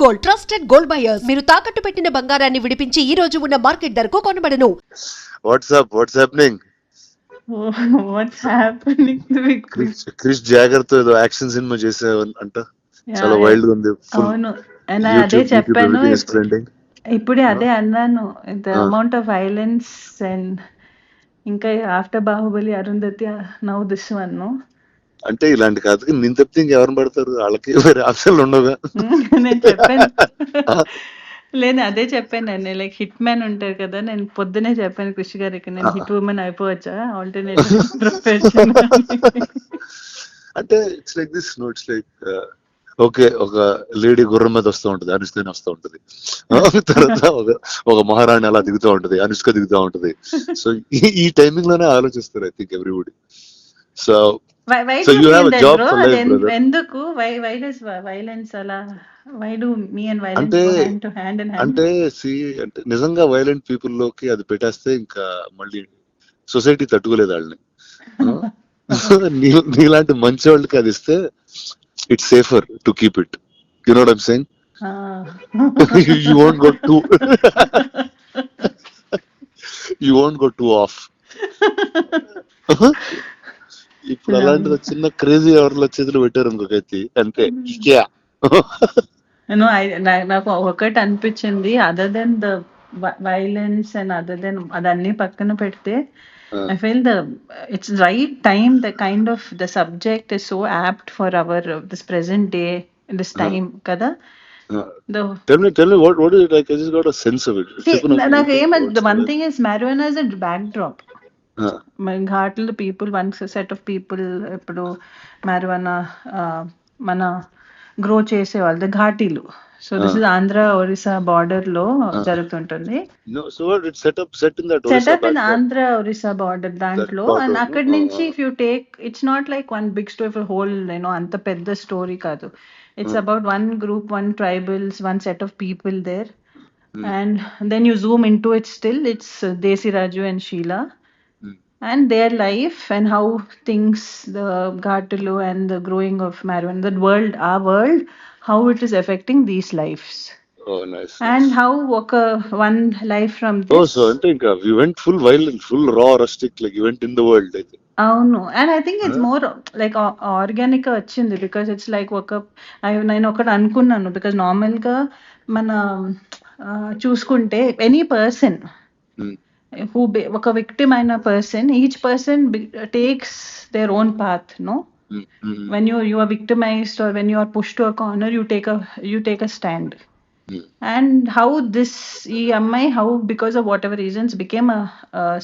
Gold, trusted gold buyers. మీరు తాకట్టు పెట్టిన బంగారాన్ని విడిపించి ఈ రోజు ఉన్న మార్కెట్ ధరకు కొనబడను. What's up? What's happening? What's happening with Chris? Krish జాగర్తో ఏదో యాక్షన్ సినిమా చేసే అంట, చాలా వైల్డ్ గా ఉంది. అవును, అదే చెప్పాను. ట్రెండింగ్. ఇప్పుడే అదే అన్నాను, the amount of violence and ఇంకా after Baahubali Arundhati now this one. అంటే ఇలాంటి కథకి నేను తప్పితే ఇంకెవరిని పడతారు, వాళ్ళకి వేరే ఆప్షన్లు ఉండవుగా. నేను చెప్పాను లేదు, అదే చెప్పాను నేను, లైక్ హిట్ మ్యాన్ ఉంటారు కదా, నేను పొద్దునే చెప్పాను కృషి గారికి, నేను హిట్ ఉమెన్ అయిపోవచ్చా ఆల్టర్నేట్ ప్రొఫెషన్. అంటే it's like this, no it's like okay, ఒక లేడీ గుర్రం మీద వస్తూ ఉంటది, అనుష్కని వస్తూ ఉంటది. తర్వాత ఒక మహారాణి అలా దిగుతూ ఉంటది, అనుష్క దిగుతూ ఉంటది. సో ఈ టైమింగ్ లోనే ఆలోచిస్తారు I think everybody. So So you have a job for life, brother. ఎందుకు why does violence అలా, why do me and violence అంటే go hand in hand? అంటే అంటే నిజంగా వైలెంట్ పీపుల్ లోకి అది పెట్టేస్తే ఇంకా మళ్ళీ సొసైటీ తట్టుకోలేదు వాళ్ళని. నీలాంటి మంచి వాళ్ళకి అది ఇస్తే it's safer to keep it. You know what I'm saying? You won't go too off. ఇప్పుడు అలాంటిది చిన్న క్రేజీ ఎవరిలో చేతులు పెట్టారు ఇంకొకైతే అంతే. నాకు ఒకటి అనిపించింది, other than the violence and other than అదన్నీ పక్కన పెడితే, I feel it's right time, the kind of the subject is so apt for our this present day, this time kada. Tell me what is it like? I just got a sense of it. The one thing is marijuana is a backdrop. ఘాట్లు people, one set of people ఇప్పుడు marijuana మన grow చేసేవాళ్ళు ఘాటీలు. So this is Andhra Orissa border లో జరుగుతుంటుంది. Setup in Andhra Orissa border దాంట్లో. And అక్కడి నుంచి if you take, it's not like one big story for whole, అంత పెద్ద స్టోరీ కాదు. It's about one group, one tribals, one set of people there. And then you zoom in to it, still it's Desiraju and Sheela and their life and how things, the Ghatulu and the growing of marijuana, that world, our world, how it is affecting these lives. Oh, nice. And how one life from this. Oh, so I think you went full violent, full raw, rustic, like you went in the world, I think. అవును, and I think it's more like organic వచ్చింది, because it's like నేను ఒకటి అనుకున్నాను, because నార్మల్గా మన చూసుకుంటే any person who ఒక victim అయిన person, each person takes their own path, no? When you are victimized or when you are pushed to a corner, you take a stand. And how this ఈ అమ్మాయి, how because of whatever reasons became a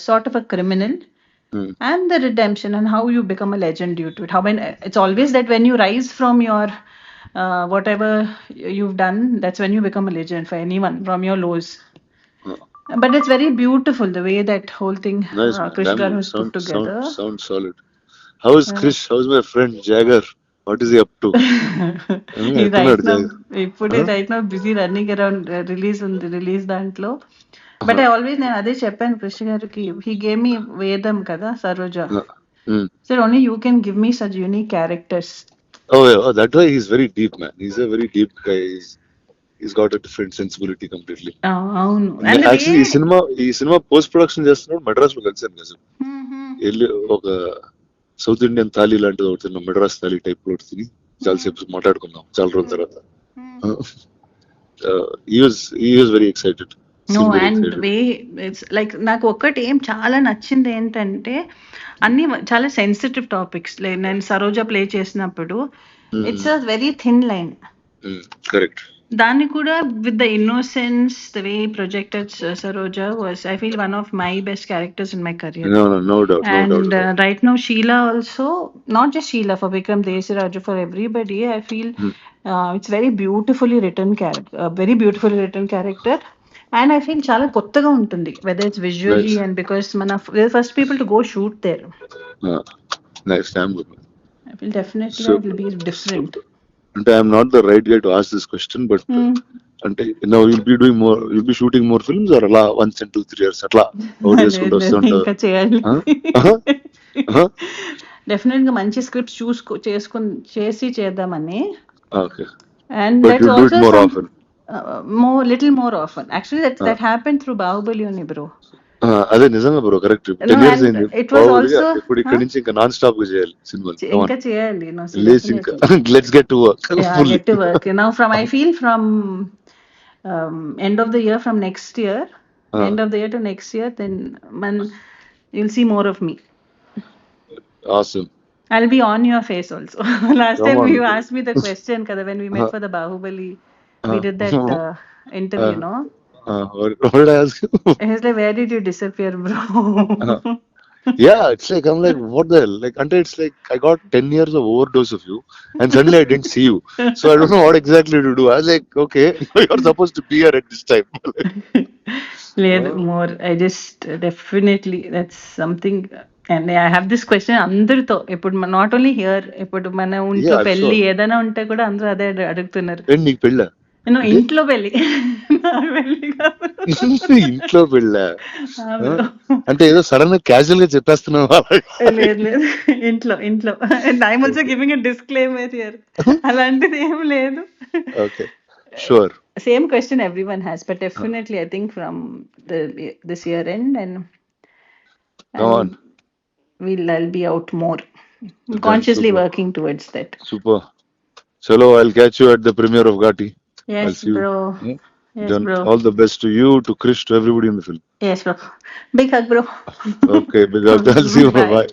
sort of a criminal, and the redemption and how you become a legend due to it. How when it's always that when you rise from your whatever you've done, that's when you become a legend for anyone, from your lows. But it's very beautiful the way that whole thing Krish Garu has put together. Sounds solid. How is Krish? How's my friend Jagger? What is he up to? He's right now busy running around release dantlo. But I always నేను అదే చెప్పాను కృష్ణ గారికి, he gave me Vedam kada Saroja. Said only you can give me such unique characters. Oh, that way he's very deep, man. He's a very deep guy. He's got a different sensibility completely. అవును, actually ఈ cinema post production చేస్తున్నాడు మెడ్రాస్ లో కలిసాను కదా. వెళ్ళి ఒక south Indian thali లాంటిది ఒకటి తిన్నాం, మెడ్రాస్ థాలీ టైప్ లో తిని చాలాసేపు మాట్లాడుకున్నాం చాలా రోజుల తర్వాత. he was very excited. No, and way it's like నాకు ఒక్కటి ఏం చాలా నచ్చింది ఏంటంటే, అన్ని చాలా సెన్సిటివ్ టాపిక్స్. నేను సరోజా ప్లే చేసినప్పుడు it's a very thin line. Correct. దాన్ని కూడా with the innocence, the way projected Saroja was, I feel one of my best characters in my career. No doubt. And right now Sheila also, not just Sheila, for Vikram Desiraju, for everybody, I feel it's very beautifully written character. And I feel చాలా కొత్తగా ఉంటుంది, whether it's visually and because we're the first people to go shoot there. Nice time. I feel definitely it will be different. అంటే I'm not the right guy to ask this question, but అంటే now you'll be shooting more films or అలా once in 2-3 years అట్లా చేసుకుంటూ వస్తుంటారు? ఇంకా చేయాలి definite గా మంచి స్క్రిప్ట్స్ చేసి చేద్దామని. Okay. And But that's you'll do it also more often. little more often. Actually, that happened through Bahubali only, bro. అదే నిజంగా bro, correct. No, 10 years and అయింది it was బాహుబలి. also, ఇప్పుడు ఇక్కడి నుంచి ఇంకా నాన్ స్టాప్ గా చేయాలి సినిమాలు. ఇంకా చేయాలి, no, లేచి ఇంకా definitely. Let's get to work Yeah, fully. get to work. Now, I feel from end of the year, from next year, end of the year to next year, then you'll see more of me. Awesome. I'll be on your face also. Last Come time on. you asked me the question, kada, when we met for the Bahubali, we did that interview, no? What did I ask you? He was like, where did you disappear, bro? Yeah, it's like I'm like, what the hell? Like, until it's like I got 10 years of overdose of you, and suddenly I didn't see you. So I don't know what exactly to do. I was like, okay, you're supposed to be here at this time. లేదు, more. I just definitely, that's something. And I have this question అందరితో, ఇప్పుడు not only here, ఇప్పుడు మన ఇంట్లో Yeah, పెళ్లి sure. ఏదైనా ఉంటే కూడా అందరూ అదే అడుగుతున్నారు. ఏంటి నీకు పెళ్ళ? నేను ఇంట్లో పెళ్లి, నా పెళ్లి కాదు. ఇంట్లో పెళ్ళ ఆ bro. అంటే ఏదో సడన్ గా క్యాజువల్ గా చెప్పేస్తున్నావా? లేదు లేదు, ఇంట్లో ఇంట్లో. And I'm also giving a disclaimer here. అలాంటిది ఏం లేదు. Okay, sure. Same question everyone has, but definitely I think from this year end, and Come on. I'll be out more, consciously super. working towards that. Super. Chalo, I'll catch you at the premiere of Ghati. I'll Yes, see you. bro. Hmm? Yes, Then bro. all the best to you, to Krish, to everybody in the film. Yes, bro. Big hug, bro. Okay, big up. I'll see you. Bye. Bye.